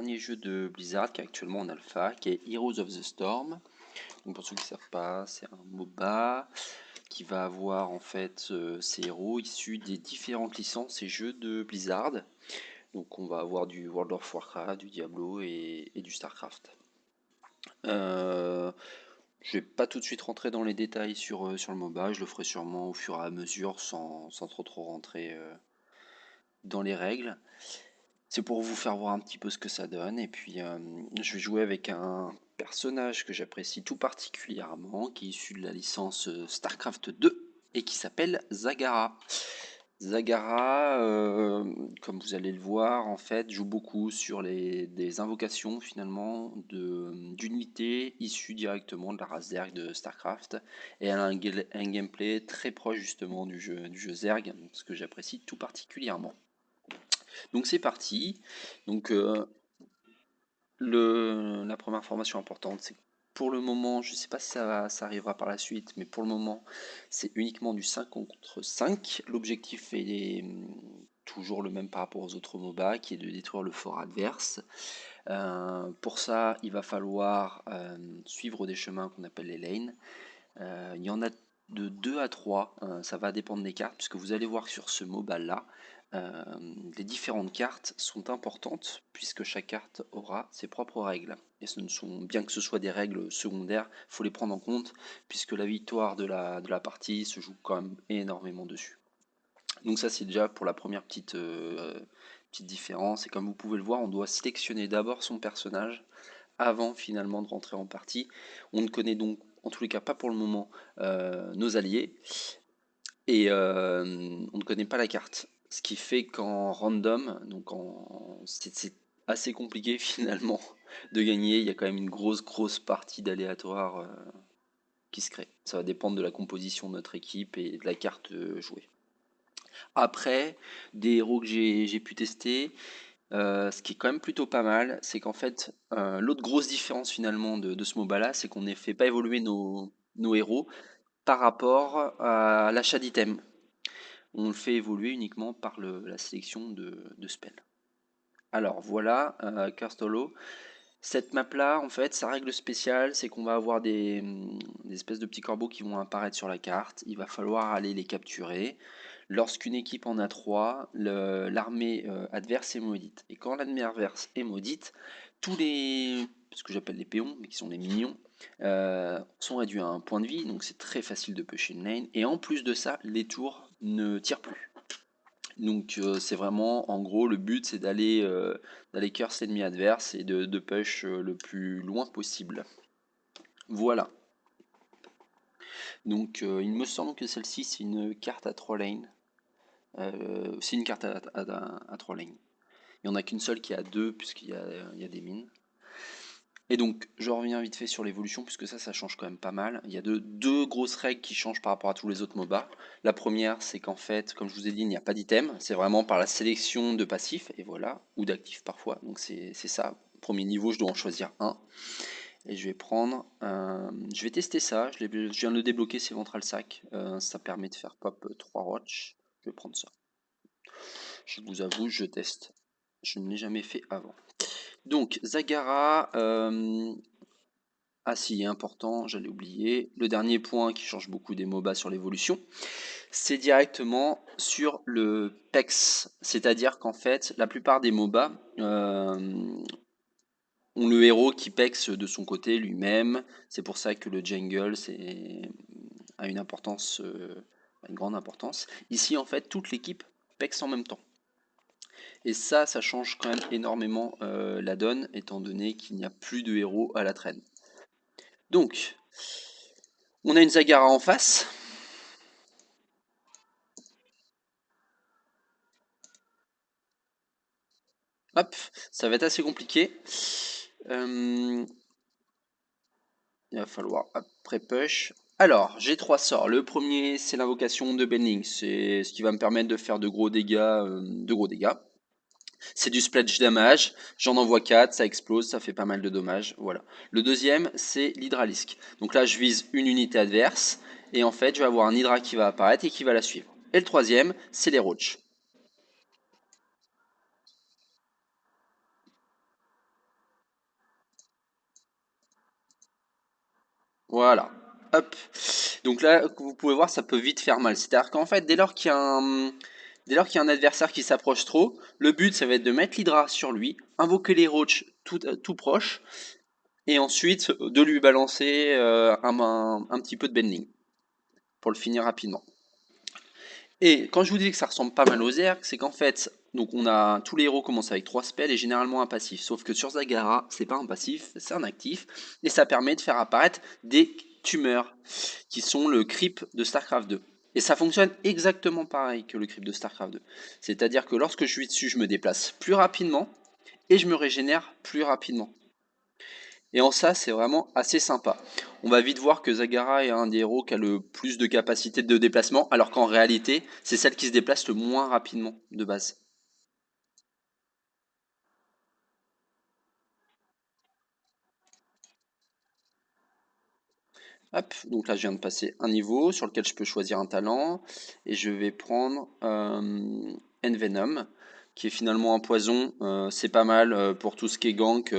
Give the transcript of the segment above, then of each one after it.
dernier jeu de Blizzard qui est actuellement en alpha, qui est Heroes of the Storm. Donc pour ceux qui ne savent pas, c'est un MOBA qui va avoir en fait ses héros issus des différentes licences et jeux de Blizzard. Donc on va avoir du World of Warcraft, du Diablo et du Starcraft. Je vais pas tout de suite rentrer dans les détails sur le MOBA, je le ferai sûrement au fur et à mesure sans trop rentrer dans les règles. C'est pour vous faire voir un petit peu ce que ça donne. Et puis, je vais jouer avec un personnage que j'apprécie tout particulièrement, qui est issu de la licence StarCraft 2 et qui s'appelle Zagara. Zagara, comme vous allez le voir, en fait, joue beaucoup sur des invocations finalement d'unités issues directement de la race Zerg de StarCraft. Et elle a un gameplay très proche justement du jeu Zerg, ce que j'apprécie tout particulièrement. Donc c'est parti. Donc la première information importante, c'est que pour le moment, je ne sais pas si ça arrivera par la suite, mais pour le moment, c'est uniquement du 5 contre 5. L'objectif est toujours le même par rapport aux autres MOBA, qui est de détruire le fort adverse. Pour ça, il va falloir suivre des chemins qu'on appelle les lanes. Il y en a de 2 à 3, ça va dépendre des cartes, puisque vous allez voir que sur ce MOBA-là, les différentes cartes sont importantes puisque chaque carte aura ses propres règles. Et bien que ce soit des règles secondaires, il faut les prendre en compte puisque la victoire de la partie se joue quand même énormément dessus. Donc ça c'est déjà pour la première petite différence. Et comme vous pouvez le voir, on doit sélectionner d'abord son personnage avant finalement de rentrer en partie. On ne connaît donc en tous les cas pas pour le moment nos alliés et on ne connaît pas la carte. Ce qui fait qu'en random, donc c'est assez compliqué finalement de gagner. Il y a quand même une grosse partie d'aléatoire qui se crée. Ça va dépendre de la composition de notre équipe et de la carte jouée. Après, des héros que j'ai pu tester, ce qui est quand même plutôt pas mal, c'est qu'en fait, l'autre grosse différence finalement de ce MOBA là, c'est qu'on ne fait pas évoluer nos héros par rapport à l'achat d'items. On le fait évoluer uniquement par la sélection de spells. Alors voilà, Cursed Hollow. Cette map là, en fait, sa règle spéciale, c'est qu'on va avoir des espèces de petits corbeaux qui vont apparaître sur la carte. Il va falloir aller les capturer. Lorsqu'une équipe en a 3, l'armée adverse est maudite. Et quand l'armée adverse est maudite, tous ce que j'appelle les péons, mais qui sont les minions, sont réduits à un point de vie, donc c'est très facile de pusher une lane. Et en plus de ça, les tours ne tirent plus. Donc c'est vraiment, en gros, le but c'est d'aller curse l'ennemi adverse et de push le plus loin possible. Voilà. Donc il me semble que celle-ci c'est une carte à 3 lanes. C'est une carte à 3 lanes. Il n'y en a qu'une seule qui est à 2 puisqu'il y a des mines. Et donc, je reviens vite fait sur l'évolution, puisque ça change quand même pas mal. Il y a deux grosses règles qui changent par rapport à tous les autres MOBA. La première, c'est qu'en fait, comme je vous ai dit, il n'y a pas d'item. C'est vraiment par la sélection de passifs, et voilà, ou d'actifs parfois. Donc c'est ça. Premier niveau, je dois en choisir un. Et je vais prendre... je vais tester ça. Je viens de le débloquer, c'est Ventral Sac. Ça permet de faire pop 3 roches. Je vais prendre ça. Je vous avoue, je teste. Je ne l'ai jamais fait avant. Donc, Zagara, ah si, important, j'allais oublier. Le dernier point qui change beaucoup des MOBA sur l'évolution, c'est directement sur le PEX. C'est-à-dire qu'en fait, la plupart des MOBA ont le héros qui PEX de son côté lui-même. C'est pour ça que le jungle a une importance, une grande importance. Ici, en fait, toute l'équipe PEX en même temps. Et ça change quand même énormément la donne, étant donné qu'il n'y a plus de héros à la traîne. Donc, on a une Zagara en face. Hop, ça va être assez compliqué. Il va falloir après push. Alors, j'ai 3 sorts. Le premier, c'est l'invocation de Bending. C'est ce qui va me permettre de faire de gros dégâts. C'est du splash damage. J'en envoie 4, ça explose, ça fait pas mal de dommages. Voilà. Le deuxième, c'est l'hydralisque. Donc là, je vise une unité adverse. Et en fait, je vais avoir un hydra qui va apparaître et qui va la suivre. Et le troisième, c'est les roaches. Voilà. Hop. Donc là, vous pouvez voir, ça peut vite faire mal. C'est-à-dire qu'en fait, dès lors qu'il y a un adversaire qui s'approche trop, le but, ça va être de mettre l'Hydra sur lui, invoquer les roaches tout proche, et ensuite de lui balancer un petit peu de bending pour le finir rapidement. Et quand je vous dis que ça ressemble pas mal aux Zerg, c'est qu'en fait, donc on a tous les héros commencent avec 3 spells et généralement un passif. Sauf que sur Zagara, c'est pas un passif, c'est un actif et ça permet de faire apparaître des tumeurs qui sont le creep de StarCraft 2. Et ça fonctionne exactement pareil que le creep de StarCraft 2. C'est-à-dire que lorsque je suis dessus, je me déplace plus rapidement et je me régénère plus rapidement. Et en ça, c'est vraiment assez sympa. On va vite voir que Zagara est un des héros qui a le plus de capacité de déplacement, alors qu'en réalité, c'est celle qui se déplace le moins rapidement de base. Hop, donc là je viens de passer un niveau sur lequel je peux choisir un talent, et je vais prendre Envenom, qui est finalement un poison. C'est pas mal pour tout ce qui est gank.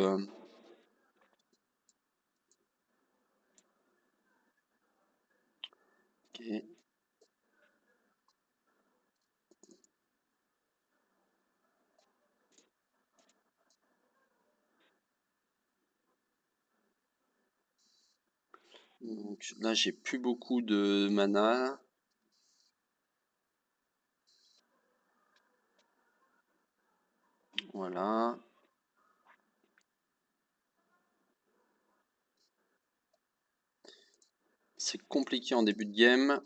Ok. Donc là j'ai plus beaucoup de mana. Voilà. C'est compliqué en début de game.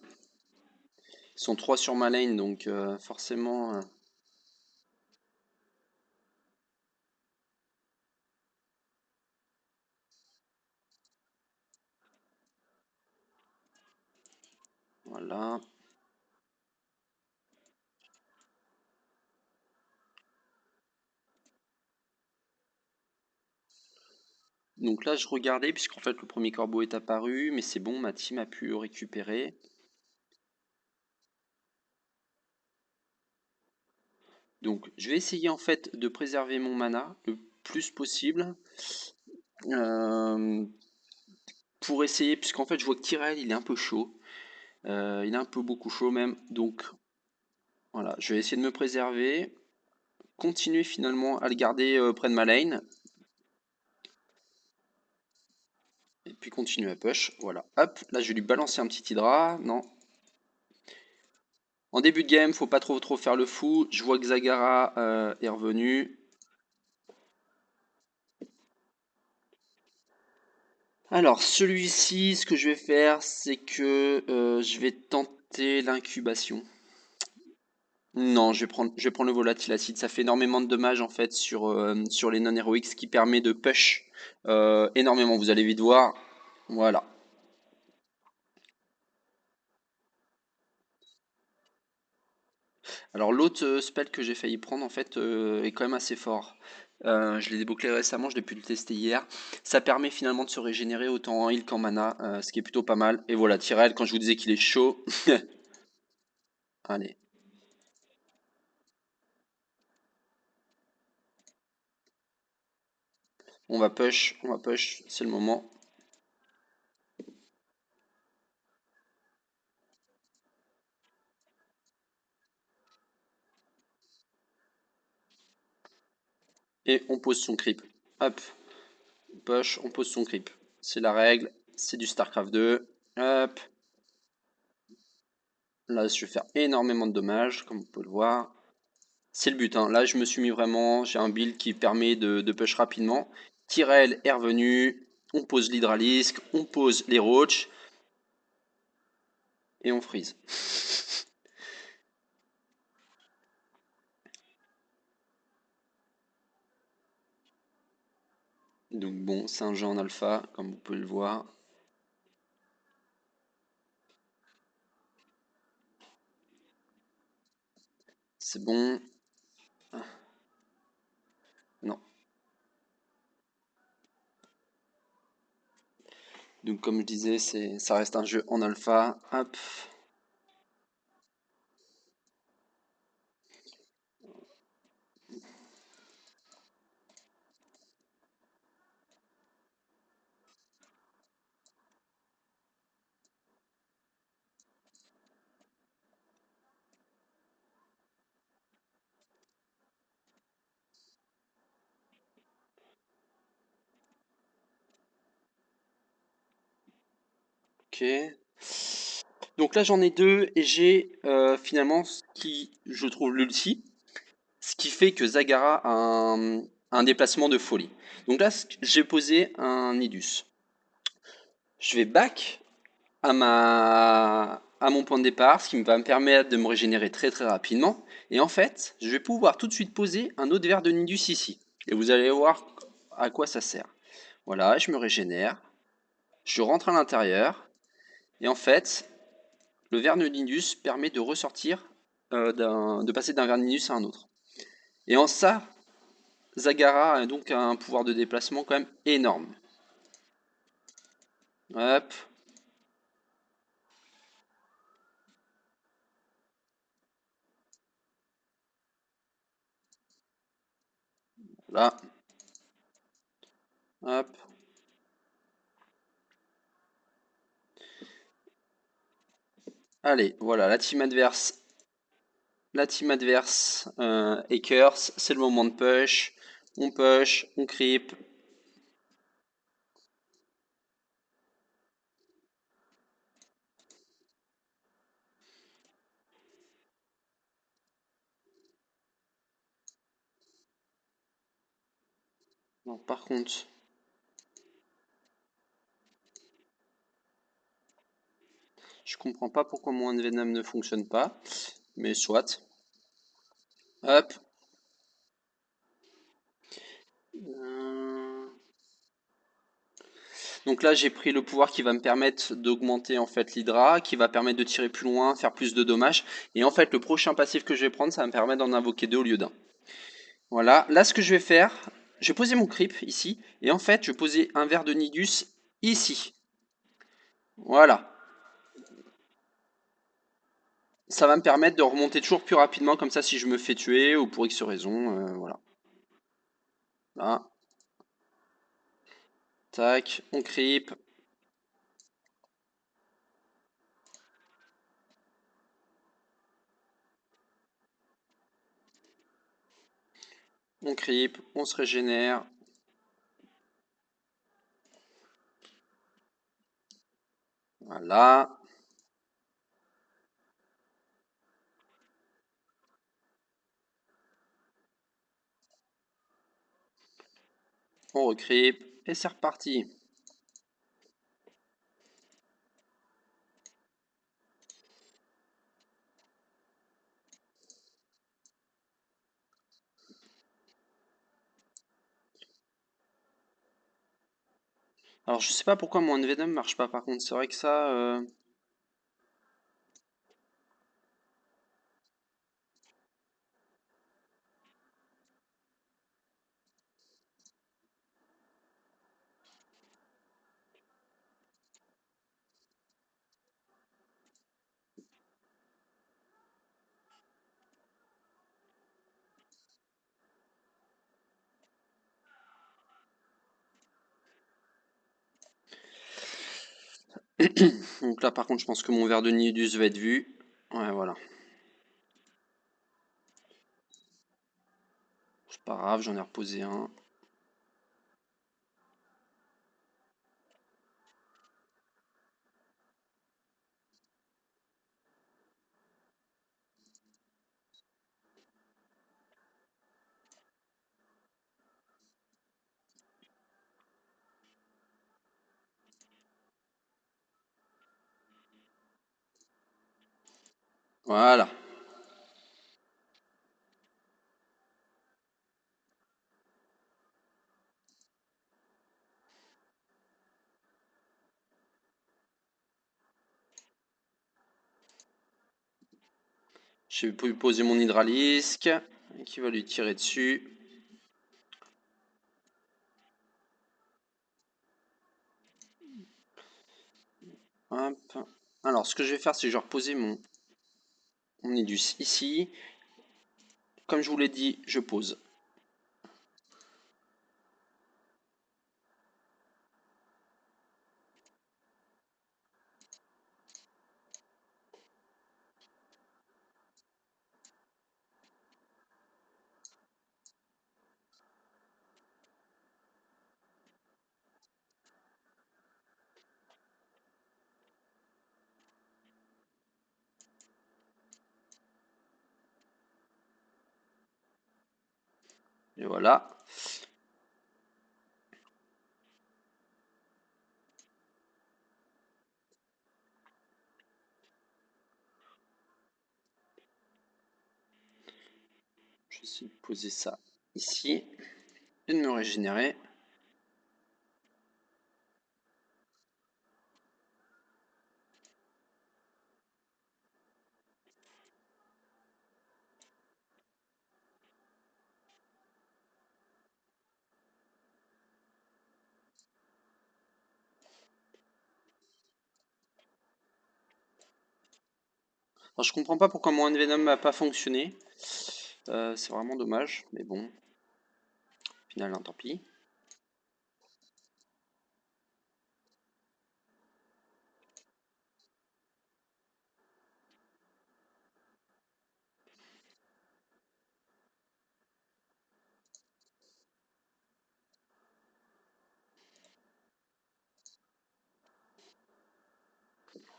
Ils sont 3 sur ma lane, donc forcément. Voilà. Donc là, je regardais, puisqu'en fait, le premier corbeau est apparu, mais c'est bon, ma team a pu récupérer. Donc, je vais essayer en fait de préserver mon mana le plus possible. euh, pour essayer, puisqu'en fait, je vois que Tyrell, il est un peu chaud. Il est un peu beaucoup chaud même. Donc, voilà, je vais essayer de me préserver. Continuer finalement à le garder près de ma lane. Et puis continuer à push. Voilà, hop. Là, je vais lui balancer un petit Hydra. Non. En début de game, faut pas trop faire le fou. Je vois que Zagara est revenu. Alors, celui-ci, ce que je vais faire, c'est que je vais tenter l'incubation. Non, je vais prendre le volatile acide. Ça fait énormément de dommages en fait sur les non-héroïques, ce qui permet de push énormément. Vous allez vite voir. Voilà. Alors, l'autre spell que j'ai failli prendre en fait est quand même assez fort. Je l'ai débouclé récemment, je l'ai pu le tester hier. Ça permet finalement de se régénérer autant en heal qu'en mana, ce qui est plutôt pas mal. Et voilà, Tyrell, quand je vous disais qu'il est chaud. Allez, on va push, c'est le moment. Et on pose son creep. Hop, push, on pose son creep. C'est la règle, c'est du StarCraft 2. Hop, là je vais faire énormément de dommages, comme vous pouvez le voir. C'est le but, hein. Là je me suis mis vraiment, j'ai un build qui permet de push rapidement. Tyrell est revenu, on pose l'hydralisque, on pose les roaches, et on freeze. Donc bon, c'est un jeu en alpha, comme vous pouvez le voir. C'est bon. Non. Donc comme je disais, ça reste un jeu en alpha. Hop. Ok. Donc là j'en ai deux et j'ai finalement ce qui je trouve l'ulti, ce qui fait que Zagara a un déplacement de folie. Donc là j'ai posé un Nidus. Je vais back à mon point de départ, ce qui va me permettre de me régénérer très très rapidement. Et en fait, je vais pouvoir tout de suite poser un autre verre de Nidus ici. Et vous allez voir à quoi ça sert. Voilà, je me régénère, je rentre à l'intérieur, et en fait, le verre de Nidus permet de ressortir, de passer d'un verre de Nidus à un autre. Et en ça, Zagara a donc un pouvoir de déplacement quand même énorme. Hop, là, hop. Allez, voilà, la team adverse est curse, c'est le moment de push, on creep. Non, par contre, je comprends pas pourquoi mon Venom ne fonctionne pas, mais soit. Hop. Euh, Donc là, j'ai pris le pouvoir qui va me permettre d'augmenter en fait l'Hydra, qui va permettre de tirer plus loin, faire plus de dommages. Et en fait, le prochain passif que je vais prendre, ça va me permettre d'en invoquer deux au lieu d'un. Voilà. Là, ce que je vais faire, je vais poser mon creep ici, et en fait, je vais poser un verre de Nidus ici. Voilà. Ça va me permettre de remonter toujours plus rapidement, comme ça, si je me fais tuer ou pour X raison, voilà. Là, tac, on creep, on se régénère. Voilà. On recreep et c'est reparti. Alors je sais pas pourquoi mon Venom marche pas par contre, c'est vrai que ça... Donc là par contre je pense que mon verre de Nidus va être vu. Ouais voilà, c'est pas grave, j'en ai reposé un. Voilà. J'ai pu poser mon Hydralisque qui va lui tirer dessus. Hop. Alors ce que je vais faire c'est que je vais reposer mon Nidus ici. Comme je vous l'ai dit, je pose. Et voilà. Je vais essayer de poser ça ici et de me régénérer. Alors, je comprends pas pourquoi mon Envenom n'a pas fonctionné. C'est vraiment dommage, mais bon, au final, hein, tant pis.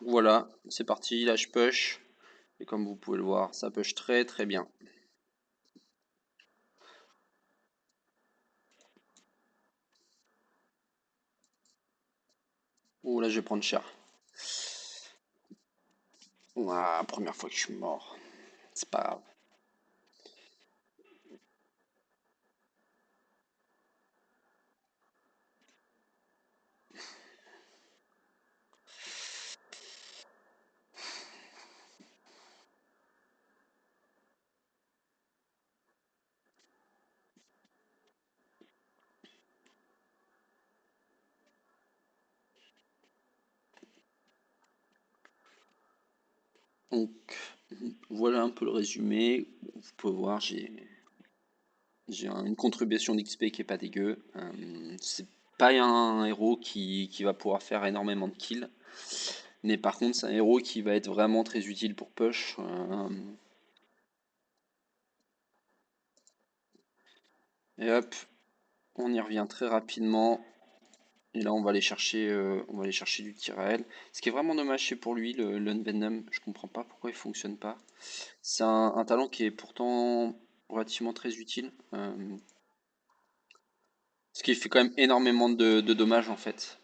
Voilà, c'est parti, là je push. Et comme vous pouvez le voir, ça push très très bien. Ouh, là je vais prendre cher. Ouah, première fois que je suis mort. C'est pas grave. Donc, voilà un peu le résumé. Vous pouvez voir, j'ai une contribution d'XP qui est pas dégueu. C'est pas un héros qui va pouvoir faire énormément de kills. Mais par contre, c'est un héros qui va être vraiment très utile pour push. Et hop, on y revient très rapidement. Et là, on va aller chercher du tir à elle. Ce qui est vraiment dommage, c'est pour lui, le Venom. Je comprends pas pourquoi il fonctionne pas. C'est un talent qui est pourtant relativement très utile. Ce qui fait quand même énormément de dommages en fait.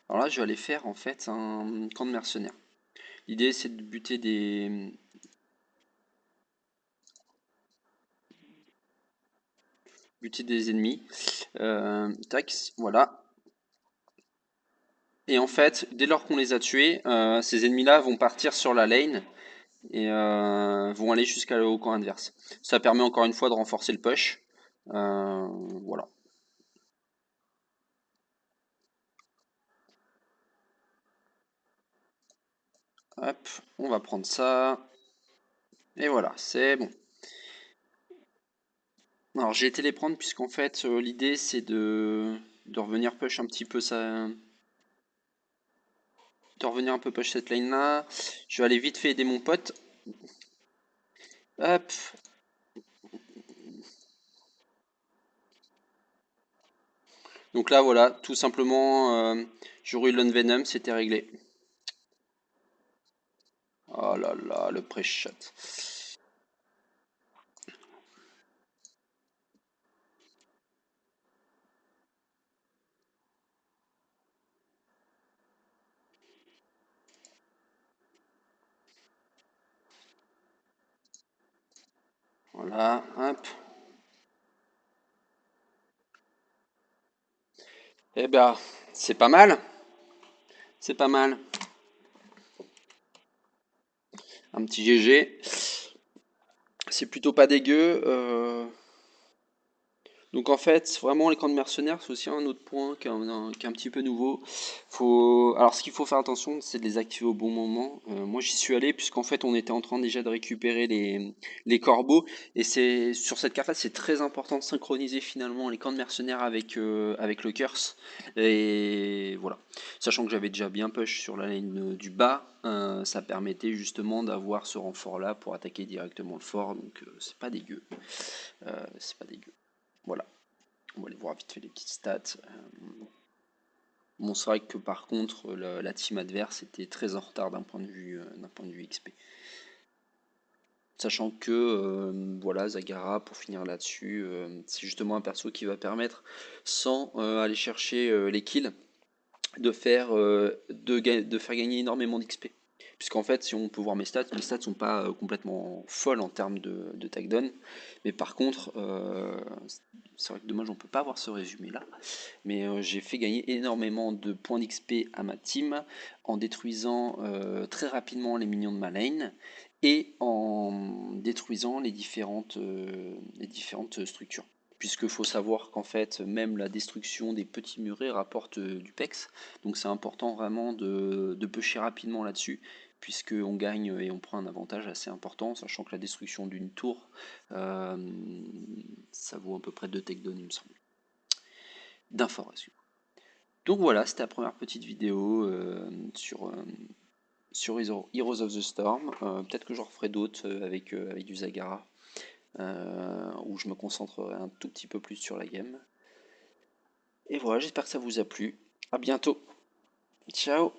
Alors là, je vais aller faire en fait un camp de mercenaires. L'idée, c'est de buter des ennemis. Tac, voilà. Et en fait, dès lors qu'on les a tués, ces ennemis-là vont partir sur la lane et vont aller jusqu'au camp adverse. Ça permet encore une fois de renforcer le push. Voilà. Hop, on va prendre ça. Et voilà, c'est bon. Alors j'ai été les prendre puisqu'en fait l'idée c'est de revenir push un petit peu ça. De revenir un peu push cette lane là. Je vais aller vite fait aider mon pote. Hop. Donc là voilà, tout simplement j'aurais eu l'Unvenom, c'était réglé. Oh là là, le pré-shot. Voilà, hop. Eh ben, c'est pas mal. C'est pas mal. Un petit GG. C'est plutôt pas dégueu. Donc en fait, vraiment les camps de mercenaires, c'est aussi un autre point qui est un petit peu nouveau. Alors ce qu'il faut faire attention, c'est de les activer au bon moment. Moi j'y suis allé puisqu'en fait on était en train déjà de récupérer les corbeaux. Et c'est sur cette carte-là, c'est très important de synchroniser finalement les camps de mercenaires avec le curse. Et voilà. Sachant que j'avais déjà bien push sur la ligne du bas, ça permettait justement d'avoir ce renfort-là pour attaquer directement le fort. Donc c'est pas dégueu. C'est pas dégueu. Voilà. On va aller voir vite fait les petites stats. Bon, c'est vrai que par contre, la team adverse était très en retard d'un point de vue XP. Sachant que voilà, Zagara, pour finir là-dessus, c'est justement un perso qui va permettre, sans aller chercher les kills, de faire gagner énormément d'XP. Puisqu'en fait, si on peut voir mes stats sont pas complètement folles en termes de takedown. Mais par contre, c'est vrai que dommage, on peut pas voir ce résumé là. Mais j'ai fait gagner énormément de points d'XP à ma team en détruisant très rapidement les minions de ma lane et en détruisant les différentes structures. Puisque faut savoir qu'en fait, même la destruction des petits murets rapporte du pex. Donc c'est important vraiment de pusher rapidement là-dessus, puisqu'on gagne et on prend un avantage assez important, sachant que la destruction d'une tour, euh, ça vaut à peu près 2 takedowns, il me semble. D'information. Donc voilà, c'était la première petite vidéo sur Heroes of the Storm. Peut-être que j'en referai d'autres avec du Zagara, où je me concentrerai un tout petit peu plus sur la game. Et voilà, j'espère que ça vous a plu. À bientôt. Ciao.